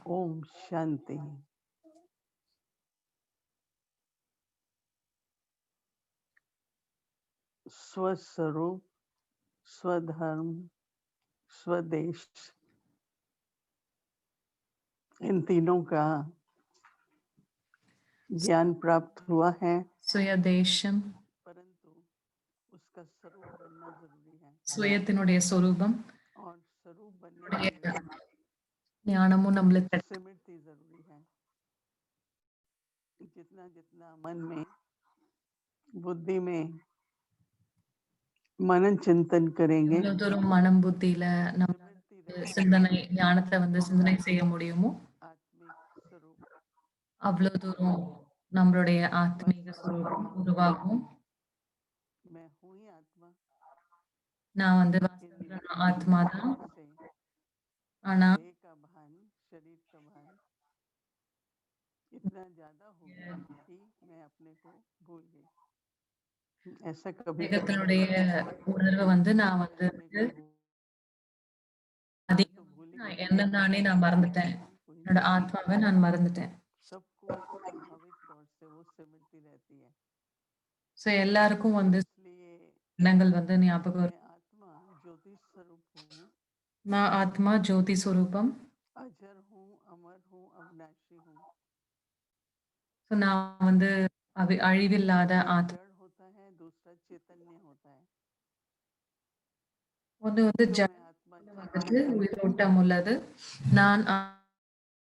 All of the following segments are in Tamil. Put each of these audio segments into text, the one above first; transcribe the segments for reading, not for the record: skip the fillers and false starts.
ओम शांति। स्वस्वरूप, स्वधर्म, स्वदेश, इन तीनों का ज्ञान प्राप्त हुआ है, சுயதேசம் परंतु उसका स्वरूप बनना जरूरी है சுயத்தினுடைய சொரூபம் और स्वरूप बनने के लिए ஞானமும் நம்மளுக்கு கிடைக்கும். सिमृति जरूरी है। जितना जितना मन में, बुद्धि में मनन चिंतन करेंगे, எவ்வளவு தூரம் மனம் புத்தியில நம்ம सिमृति रहेगी, சிந்தனை ஞானத்தை சிந்தனை செய்ய முடியுமோ आत्मिक स्वरूप அவ்வளவு தூரம் நம்மளுடைய ஆத்மீக वास्तव சுரூபம் में உருவாகும். मैं हूँ ही आत्मा, நான் इन வாஸ்தவத்துல நான் ஆத்மா தான். से ஆனா देह का भान, शरीर का भान इतना ज्यादा हो गया कि मैं अपने को भूल गई। ऐसा कभी कभी தேகத்தினுடைய உணர்வை நான் मैं अपने को भूल அதிகம் तो भूल ही நான் गई, என்ன நானே நான் மறந்துட்டேன். कोई என்னோட नहीं। ஆத்மாவை நான் மறந்துட்டேன். सबको स्वाभाविक तौर से वो सिमृति रहती है। சோ எல்லாருக்கும் इसलिए எண்ணங்கள் ஞாபகம் मैं வரும். आत्मा ज्योति स्वरूप हूँ, நான் ஆத்மா ஜோதி சுரூபம். अजर हूँ, अमर हूँ, अविनाशी हूँ। சோ நான் அழிவில்லாத ஆத்மா. जड़ होता है, दूसरा चैतन्य होता है। ஒண்ணு जो ஜட मैं आत्मा चैतन्य हूँ, உயிரோட்டம் உள்ளது. நான்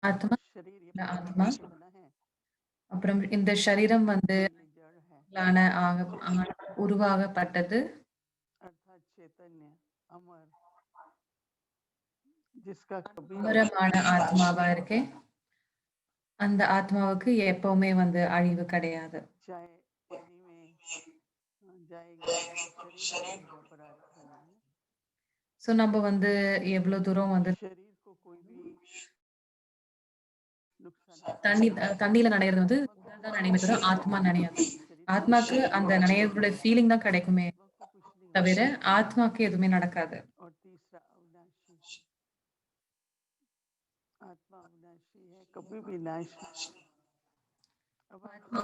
ஆத்மா शरीर ये ஆத்மா. पदार्थ से बना है, அப்புறம் இந்த சரீரம் तो ये जड़ है, உருவாகப்பட்டது. अर्थात चैतन्य अमर, जिसका कभी அமரமான ஆத்மாவா இருக்கேன். அந்த ஆத்மாவுக்கு எப்பவுமே அழிவு கிடையாது. चाहे पानी में जाएगा, शरीर का परार्थ नहीं है। சோ நம்ம எவ்வளவு தூரம் शरीर को कोई भी नुकसान தண்ணியில நனையிறது உடல் தான் நனையுமே தவிர ஆத்மா நனையாது. ஆத்மாக்கு அந்த நனையறோட ஃபீலிங் தான் கிடைக்குமே आत्मा को कुछ नहीं தவிர ஆத்மாக்கு எதுவுமே நடக்காது. और तीसरा अविनाशी, आत्मा अविनाशी है, कभी भी नाश। अब ஆத்மா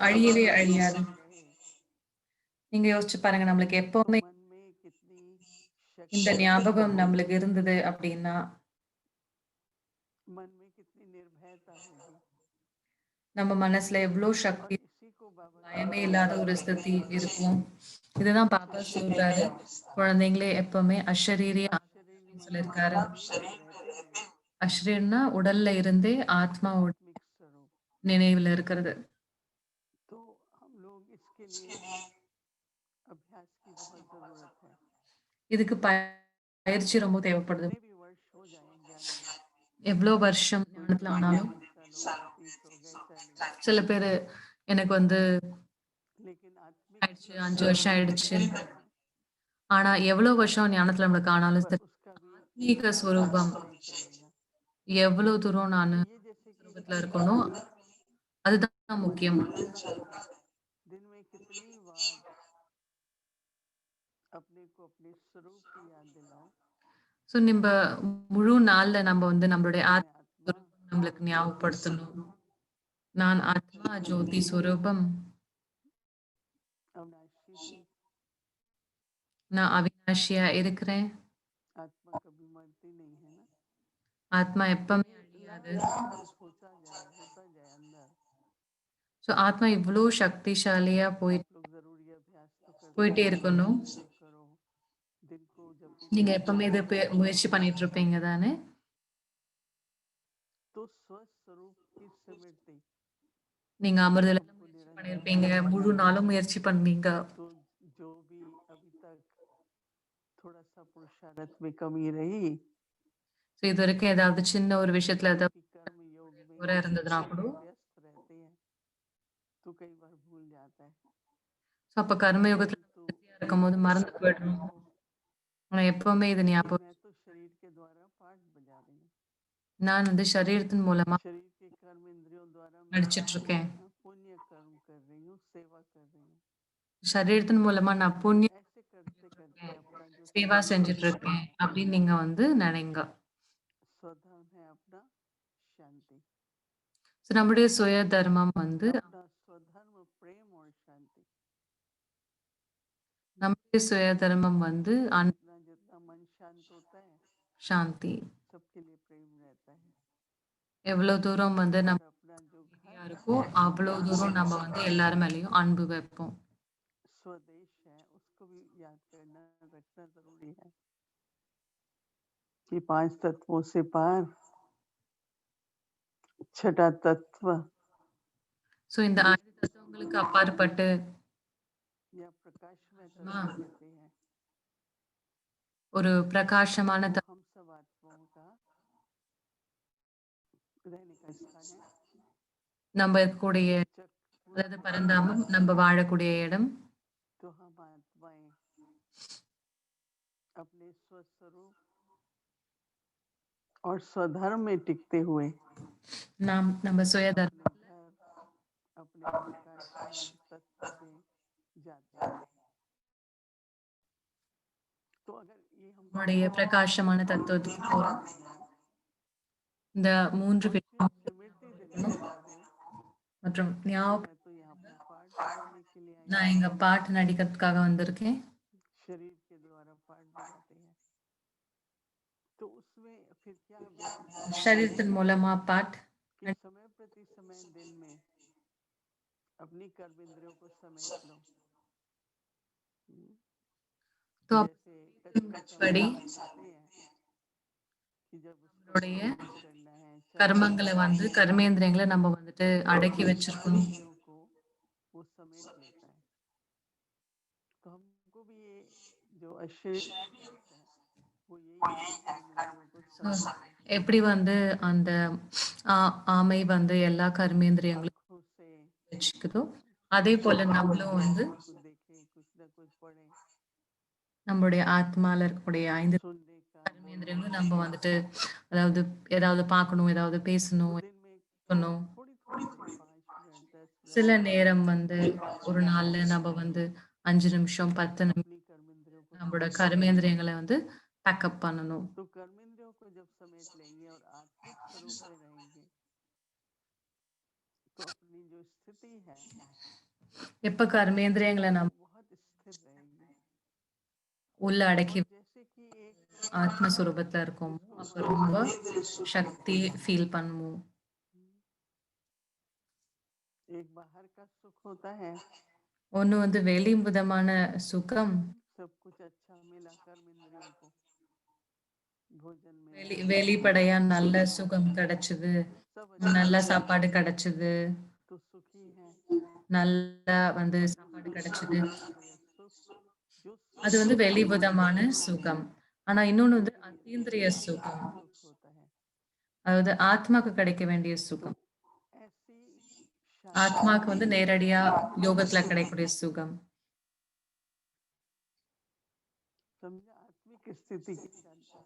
அழியவே அழியாது. रहे நீங்க யோசிச்சு பாருங்க, நம்மளுக்கு எப்பவுமே मन में कितनी இந்த शक्ति, ஞாபகம் நம்மளுக்கு இருந்தது அப்படின்னா मन में कितनी निर्भयता होगी। நம்ம மனசுல எவ்வளவு और சக்தி, इसी को बाबा பயமே இல்லாத ஒரு ஸ்திதி இருக்கும். இதுதான் பாப்பா சொல்றாரு, குழந்தைங்களே எப்பவுமே அஷரீரியா शरीर சொல்லிருக்காரு. रहते हुए அஷ்ரீர்னா உடல்ல இருந்தே ஆத்மாவோட आत्मिक स्वरूप। நினைவுல இருக்கிறது. तो हम लोग इसके लिए अभ्यास की बहुत जरूरत है। இதுக்கு பயிற்சி ரொம்ப தேவைப்படுது. कितने भी वर्ष हो जाए ज्ञान में, எவ்வளவு வருஷம் ஞானத்துல ஆனாலும் 30 साल हो गए, 30 हो गए, 40, சில பேரு எனக்கு लेकिन आत्मिक ஆயிடுச்சு 5 வருஷம் ஆயிடுச்சு. स्वरूप है, ஆனா எவ்வளவு வருஷம் ஞானத்துல நம்மளுக்கு ஆனாலும் पर சரி, उसका भी ஆத்மீக ஸ்வரூபம் नहीं चलेगा। எவ்வளவு தூரம் நான் ये जैसे कि ஸ்வரூபத்துல இருக்கணும், அதுதான் முக்கியம். दिन में कितनी बार अपने को अपने स्वरूप की याद दिलाओ। சோ நம்ம முழு நாள்ல நம்ம நம்மளுடைய मैं ஆத்ம आत्मा ஸ்வரூபம் நம்மளுக்கு ஞாபகப்படுத்தணும். நான் ஆத்மா ஜோதி ஸ்வரூபம், अविनाशी हूँ, நான் அவினாஷியா இருக்கிறேன். आत्मा कभी मरती नहीं है ना। ஆத்மா எப்பவுமே ये அழியாது. लगातार होता जाए अंदर। சோ ஆத்மா இவ்வளவு சக்திசாலியா आप लोग जरूर ये अभ्यास तो करते போயிட்டே இருக்கணும். करो, दिन को जब भी நீங்க எப்பவுமே இதை முயற்சி பண்ணிட்டு இருப்பீங்க தானே? तो स्वस्वरूप की स्मृति நீங்க அமிர்தல हमको முயற்சி निरंतर பண்ணிருப்பீங்க, முழு நாளும் முயற்சி பண்ணீங்க. तो जो भी अभी तक थोड़ा सा पुरुषार्थ में कमी रही, சோ இது வரைக்கும் ஏதாவது சின்ன ஒரு விஷயத்துல क्योंकि कर्म योग में குறை இருந்ததுன்னா கூட व्यस्त रहते हैं तो कई बार भूल जाता है। சோ அப்ப கர்மயோகத்துல परंतु இருக்கும்போது மறந்து போயிடுறோம். ஆனா எப்பவுமே இது कि ஞாபகம், मैं तो शरीर के द्वारा पाठ बजा रही हूँ, நான் சரீரத்தின் மூலமா शरीर के कर्म इंद्रियों द्वारा मैं நடிச்சிட்டு இருக்கேன். पुण्य कर्म कर रही हूँ, सेवा कर रही हूँ। சரீரத்தின் மூலமா நான் புண்ணியம் ऐसे करते करते अपना जो சேவா स्वधर्म செஞ்சுட்டு இருக்கேன் அப்படின்னு நீங்க நினைங்க. स्वधर्म है अपना So, நம்முடைய சுய தர்மம் வந்து अपना स्वधर्म प्रेम और शांति। நம்முடைய சுய தர்மம் வந்து जितना जितना मन शांत होता है சாந்தி. सबके लिए प्रेम रहता है। எவ்வளோ தூரம் வந்து और நம்ம अपना जो घर அமைதியா है இருக்கோ, அவ்வளோ தூரம் நம்ம வந்து எல்லார் மேலயும் அன்பு வைப்போம். स्वदेश है उसको भी याद करना रखना जरूरी है कि 5 तत्वों से पार छठा तत्व ஸோ இந்த 5 தத்துவங்களுக்கு அப்பாற்பட்டு या प्रकाशमय மா तत्व कहते हैं ஒரு பிரகாசமான वो हम सब आत्माओं का रहने का स्थान है। நம்ம இருக்கக்கூடிய जब पूरा அதாவது विश्व பரந்தாமம் शांत நம்ம है வாழக்கூடிய இடம். तो हम आत्माएं अपने स्वस्वरूप और स्वधर्म में टिकते हुए நாம் நம்ம சுய अपने தர்மம் घर अपने प्रकाशमान तत्व में जाते हैं। तो अगर ये हम நம்முடைய பிரகாசமான தத்துவத்துக்கு போறோம். இந்த 3 और फिर விஷயம் स्मृति दिलाने वाले மற்றும் कि ஞாபகம் मैं तो यहाँ पर पाठ बजाने के लिए आई நான் எங்க பாட்டு நடிக்கிறதுக்காக வந்திருக்கேன். शरीर के द्वारा पाठ बजाते हैं तो उसमें फिर क्या अभ्यास करना சரீரத்தின் மூலமா பாட்டு कि समय प्रति समय दिन में अपनी कर्म इंद्रियों को समेट लो। तो जैसे कछुआ का படி उदाहरण देते हैं कि जब उसको நம்மளுடைய निग्रह करना है கர்மங்களை வந்து கர்மேந்திரியங்களை நம்ம வந்துட்டு அடக்கி வச்சிருக்கணும். इंद्रियों को वो समेट लेता है। तो हमको भी ये जो अशरीरी अभ्यास है वो यही है कि कर्म इंद्रियों को समेट எப்படி வந்து அந்த ஆமை வந்து எல்லா கர்மேந்திரியங்களையும் आंखों से வச்சுக்குதோ அதே போல நம்மளும் வந்து कुछ देखे कुछ ना कुछ पढ़े நம்மளுடைய ஆத்மால இருக்கக்கூடிய 5 सुनने का बोलने கர்மேந்திரியங்களும் நம்ம வந்துட்டு அதாவது ஏதாவது பார்க்கணும், ஏதாவது பேசணும், दिन में பண்ணணும். थोड़ी थोड़ी देर 5 मिनट 10 मिनट சில நேரம் வந்து ஒரு நாள்ல நம்ம வந்து 5 நிமிஷம் 10 நிமிஷம் अपनी कर्म इंद्रियों को நம்மளோட समेट கர்மேந்திரியங்களை வந்து பேக்கப் பண்ணணும். तो कर्म इंद्रियों को जब समेट लेंगे और आत्मिक स्वरूप में रहेंगे तो अपनी जो स्थिति है எப்ப கர்மேந்திரியங்களை वो நம்ம बहुत स्थिर रहेगी। உள்ள அடக்கி और जैसे कि एक ஆத்மஸ்வரூபத்துல இருக்கோமோ जिसको அப்ப हम ரொம்ப சக்தி ஃபீல் பண்ணுவோம். एक बाहर का सुख होता है ஒண்ணு வந்து வெளி விதமான சுகம், सब कुछ अच्छा मिला कर्म इंद्रियों को भोजन मिला வெளிப்படையா நல்ல சுகம் கிடைச்சது, सब अच्छा நல்ல मिला சாப்பாடு கிடைச்சது, तो सुखी है। நல்ல வந்து और जो சாப்பாடு सूक्ष्म கிடைச்சது. अतीन्द्रिय सुख जो அது வந்து सूक्ष्म வெளி है விதமான சுகம். ஆனா இன்னொன்னு वो வந்து फिर அத்தீந்திரிய சுகம். सुख होता है। அதாவது ஆத்மாக்கு கிடைக்க வேண்டிய तो சுகம். ऐसी शांति ஆத்மாக்கு வந்து நேரடியா யோகத்துல கிடைக்கக்கூடிய சுகம். समझा आत्मिक स्थिति की शांति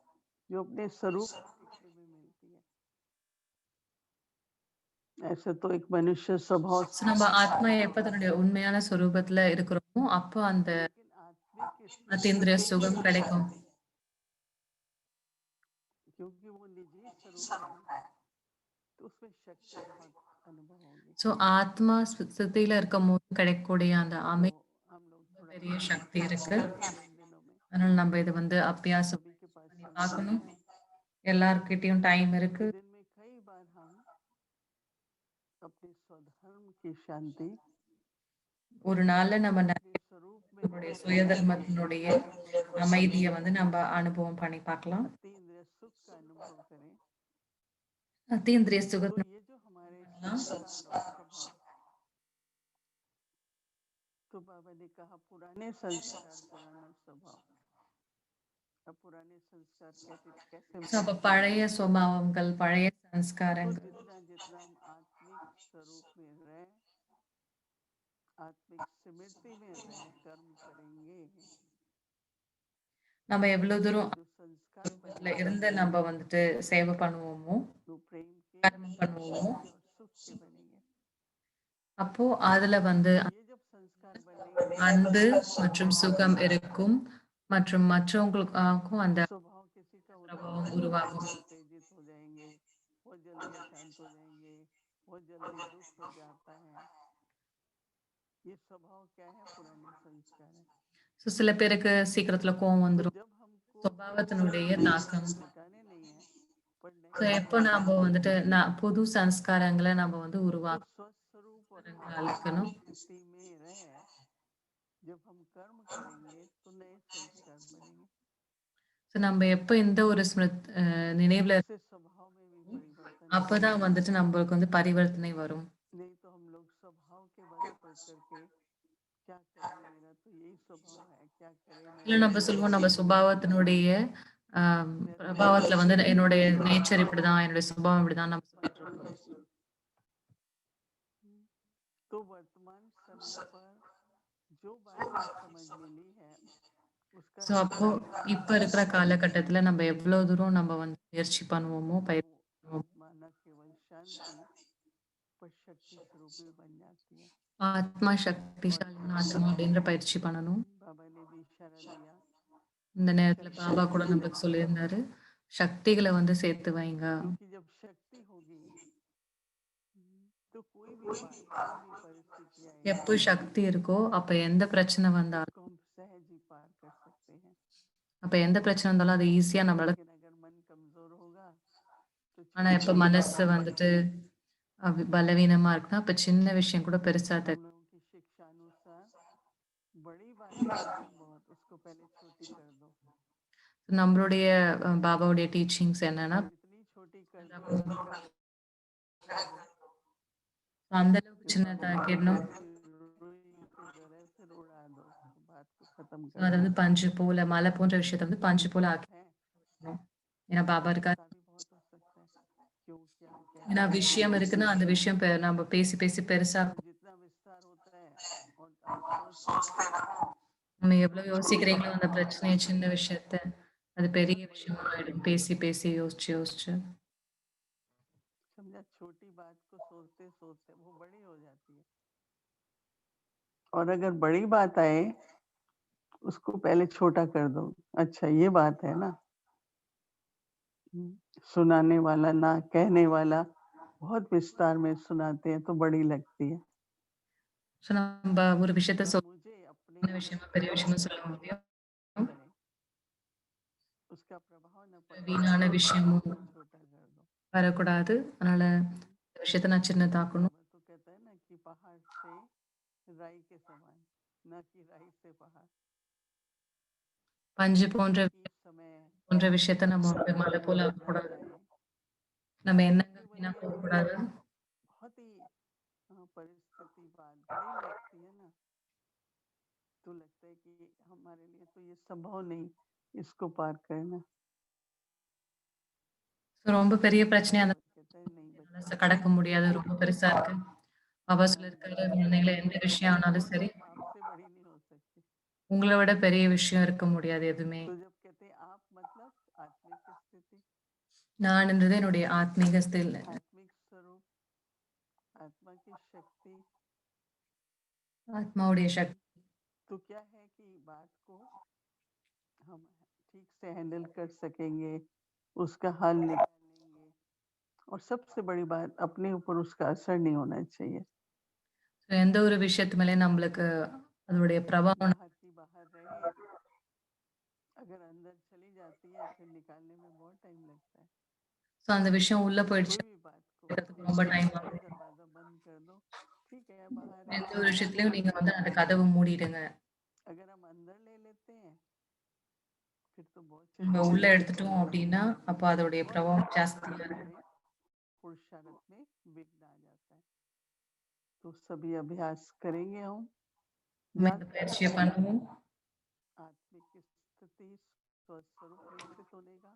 जो अपने स्वरूप में टिकने में मिलती है। ऐसे तो एक मनुष्य स्वभाव So, से நம்ம शांत ஆத்மா रहता எப்ப है தன்னுடைய உண்மையான சொரூபத்துல இருக்கிறோமோ அப்போ அந்த लेकिन आत्मिक स्थिति அத்தீந்திரிய में சுகம் கிடைக்கும். क्योंकि वो निजी स्वरूप है तो उसमें शक्ति बहुत अनुभव होगी। ஸோ ஆத்மா ஸ்திதியில இருக்கும்போது கிடைக்கக்கூடிய அந்த तो அமைதி हम लोग थोड़ा பெரிய इसका சக்தி अभ्यास இருக்கு. करेंगे इन दिनों में। அதனால நம்ம இதை வந்து அபியாசம் सभी के पास பண்ணி समय பார்க்கணும். है எல்லார்கிட்டயும் டைம் இருக்கு. दिन में कई बार हम अपने स्वधर्म की शांति ஒரு नाள்ல நம்ம अपने स्वरूप में நம்மளுடைய टिकने की சுயதர்மத்தினுடைய அமைதியை வந்து நம்ம அனுபவம் பண்ணி பார்க்கலாம். अतीन्द्रिय सुख का अनुभव करें। அத்தீந்திரிய तो சுகத்தை ये जो हमारे संस्कार और स्वभाव तो बाबा ने कहा पुराने संस्कार पुराना स्वभाव। अब पुराने संस्कार कैसे So, அப்ப பழைய சுபாவங்கள், பழைய तो சம்ஸ்காரங்கள் जितना जितना हम आत्मिक स्वरूप में रह आत्मिक स्मृति में रह कर्म करेंगे நம்ம எவ்வளவு तो தூரம் जो संस्कार சுரூபத்துல बनेंगे இருந்து நம்ம வந்துட்டு சேவை பண்ணுவோமோ, वो प्रेम के கர்மம் பண்ணுவோமோ, शांति और सुख के बनेंगे। அப்போ அதுல வந்து तो ये जब संस्कार बनेंगे அன்பு तो மற்றும் சுகம் இருக்கும் மற்றும் மற்றவங்களுக்கும் அந்த स्वभाव किसी का होता है பிரபாவம் ना कि உருவாகும். बहुत उत्तेजित हो जाएंगे बहुत जल्दी अशांत हो जाएंगे बहुत जल्दी दुख हो जाता है। ये स्वभाव क्या है? पुराने संस्कार है। ஸோ சில பேருக்கு சீக்கிரத்துல கோவம் तो வந்துரும். जब हमको சுபாவத்தினுடைய पुराने தாக்கம். संस्कार मिटाने नहीं है पर ஸோ नए எப்போ நாம संस्कार வந்துட்டு लाने हैं, புது சம்ஸ்காரங்கள நம்ம வந்து तो உருவாக்கணும். स्वस्थ स्वरूप और आत्मिक स्थिति में रहे। जब हम कर्म करेंगे तो नए संस्कार बनेंगे, ஸோ நம்ம எப்போ இந்த ஒரு நினைவுல उससे स्वभाव में भी परिवर्तन आएगा। அப்பதான் வந்துட்டு நம்மளுக்கு வந்து பரிவர்த்தனை வரும். नहीं तो हम लोग स्वभाव के बस पर करके क्या करे मेरा तो यही स्वभाव है, क्या करे मैं இல்ல நம்ம ऐसे சொல்லுவோம் நம்ம ऐसे ही சுபாவத்தினுடைய वैसे பிரபாவத்துல ही வந்து रहूंगा। என்னுடைய நேச்சர் இப்படிதான், என்னுடைய சுபாவம் இப்படிதான் நம்ம சொல்லிட்டு இருக்கோம். तो वर्तमान समय पर जो बातें समझ मिली है उसका ஸோ அப்போ सदुपयोग இப்ப இருக்கிற காலகட்டத்துல நம்ம எவ்வளவு தூரம் நம்ம வந்து முயற்சி பண்ணுவோமோ, तो பயிற்சி वो பண்ணுவோமோ, आत्मा न केवल शांति पर शक्ति स्वरूप भी बन जाती है। ஆத்மா और சக்திசாலியான ஆத்மா அப்படின்ற பயிற்சி பண்ணணும். बाबा ने भी इशारा दिया இந்த कि நேரத்துல शक्ति பாபா கூட जोड़ो, நம்மளுக்கு சொல்லியிருந்தாரு, சக்திகளை வந்து சேர்த்து வைங்க. क्योंकि जब शक्ति होगी तो कोई भी बात, कोई भी परिस्थिति எப்போ आएगी சக்தி இருக்கோ அப்ப எந்த பிரச்சனை வந்தாலும் उसको हम सहज ही पार कर सकते हैं। அப்ப எந்த பிரச்சனை வந்தாலும் அது ஈஸியா நம்மளால. लेकिन अगर मन कमजोर होगा तो ஆனா छोटी இப்ப बात மனசு बड़ी வந்துட்டு लगेगी। பலவீனமா இருக்குன்னா அப்ப சின்ன விஷயம் கூட பெருசா हम लोगों की शिक्षा अनुसार बड़ी बातें जो है बहुत, उसको पहले छोटी कर दो நம்மளுடைய பாபாவுடைய டீச்சிங்ஸ் என்னன்னா, और जितनी छोटी कर दो उतनी कर दो। அந்த அளவுக்கு फिर बाबा சின்னதாக்கிடணும். बोलते हैं कि रुई की तरह फिर उड़ा दो, तो बात को खत्म ஸோ कर அத दो। வந்து பஞ்சு போல, மலை போன்ற விஷயத்த வந்து பஞ்சு जो போல बात है ஆக்கிடணும். ஏன்னா பாபா இருக்காரு. गुस्सा भी बहुत हो सकता है, क्यों क्या ஏன்னா कैसे விஷயம் இருக்குன்னா அந்த விஷயம் நம்ம பேசி பேசி பெருசா और जितना विस्तार होता है और आप सोचते रहोगे நம்ம तो எவ்வளவு वो யோசிக்கிறீங்களோ बड़ा அந்த हो பிரச்சனைய, जाता है, சின்ன விஷயத்த அது பெரிய बहुत बड़ी விஷயமா हो ஆயிடும். जाती है। பேசி பேசி யோசிச்சு யோசிச்சு. समझा, छोटी बात को सोचते सोचते वो बड़ी हो जाती है। और अगर बड़ी बात आए उसको पहले छोटा कर दो। अच्छा ये बात है ना, सुनाने वाला ना कहने वाला बहुत विस्तार में सुनाते हैं तो बड़ी लगती है, ஸோ நம்ம ஒரு விஷயத்த पर मुझे अपने சின்ன अंदर விஷயமா பெரிய விஷயமா परिवर्तन சொல்ல முடியும். करे, उसका प्रभाव न पड़े வீணான तो விஷயமும் उसको छोटा कर दो। வரக்கூடாது. அதனால இந்த விஷயத்த நான் சின்னதாக்கணும். बाबा तो कहता है ना कि पहाड़ से राई के समान, न कि राई से पहाड़। பஞ்சு போன்ற क्योंकि इस समय போன்ற விஷயத்த நம்ம வந்து மலை मन போல में न ஆக்கக்கூடாது. जाए, நம்ம क्योंकि எண்ணங்கள் वही வீணா है போகக்கூடாது. बहुत ही परिस्थिति बात बड़ी लगती है ना, तो लगता है कि हमारे लिए तो ये संभव नहीं इसको पार करना। ஸோ ரொம்ப பெரிய பிரச்சனையா बाबा இருந்தா कहता है नहीं बच्चा, மனச கடக்க முடியாது. ரொம்ப பெருசா இருக்கு. பாபா சொல்லியிருக்காரு, குழந்தைங்கள எந்த விஷயம் ஆனாலும் சரி, आपसे बड़ी नहीं हो सकती। உங்கள விட பெரிய விஷயம் இருக்க முடியாது எதுவுமே. तो जब कहते हैं आप मतलब आत्मिक स्थिति, நான்ன்றது என்னுடைய ஆத்மீக आत्मिक स्वरूप, आत्मा की शक्ति, ஆத்மாவுடைய சக்தி. तो क्या है कि बात को हम ठीक से हैंडल कर सकेंगे, उसका हल निकालेंगे, और सबसे बड़ी बात अपने ऊपर उसका असर नहीं होना चाहिए। ஸோ எந்த ஒரு விஷயத்து மேலயும் நம்மளுக்கு அதோடைய பிரபாவம் बाहर की बाहर रहे, अगर अंदर चली जाती है फिर निकालने में बहुत टाइम लगता है। ஸோ அந்த விஷயம் உள்ள कोई போயிடுச்சு भी बात को எடுக்கிறதுக்கு एक ரொம்ப டைம் दरवाजा ஆகும். दरवाजा बंद कर दो, ठीक है बाहर है எந்த तो ஒரு बाहर விஷயத்துலயும் நீங்க निकाल வந்து लो। அந்த கதவு மூடிடுங்க. अगर हम अंदर ले लेते हैं फिर तो बहुत நம்ம चीजें உள்ள जल्दी எடுத்துட்டோம் होती है, அப்படின்னா, அப்ப அதோடைய बहुत பிரபாவம் जल्दी ஜாஸ்தியா हमारे இருக்கும். पुरुषार्थ में विघ्न आ जाता है। तो सभी अभ्यास करेंगे हम, நம்ம இந்த जागृत பயிற்சிய मन में பண்ணுவோம். आत्मिक स्थिति स्वस्वरूप विकसित होने का,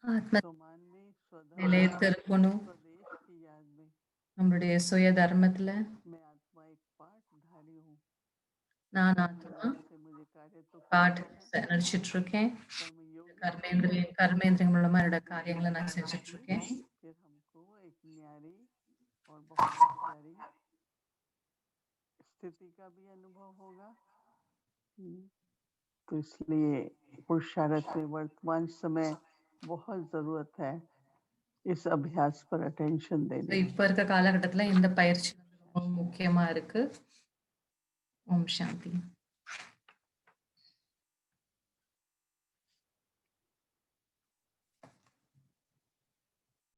ஆத்ம स्वमान में स्वधर्म में நிலையத்து இருக்கணும். स्वदेश की याद में நம்மளுடைய சுய தர்மத்துல मैं आत्मा एक पाठधारी हूँ, நான் ஆத்மா कर्मेंद्रियों से मुझे कार्य तो பாட் करना है, நடிச்சிட்டு இருக்கேன். कर्म योगी हूँ, கர்மேந்திரியங்கள் மூலமா என்னோட காரியங்களை நான் செஞ்சுட்டு இருக்கேன். फिर हमको एक न्यारी और बहुत प्यारी स्थिति का भी अनुभव होगा। तो इसलिए पुरुषार्थ में वर्तमान समय बहुत जरूरत है इस अभ्यास पर अटेंशन देने இப்ப இருக்க காலகட்டத்துல இந்த பயிற்சி வந்து ரொம்ப முக்கியமா இருக்கு. ஓம் சாந்தி.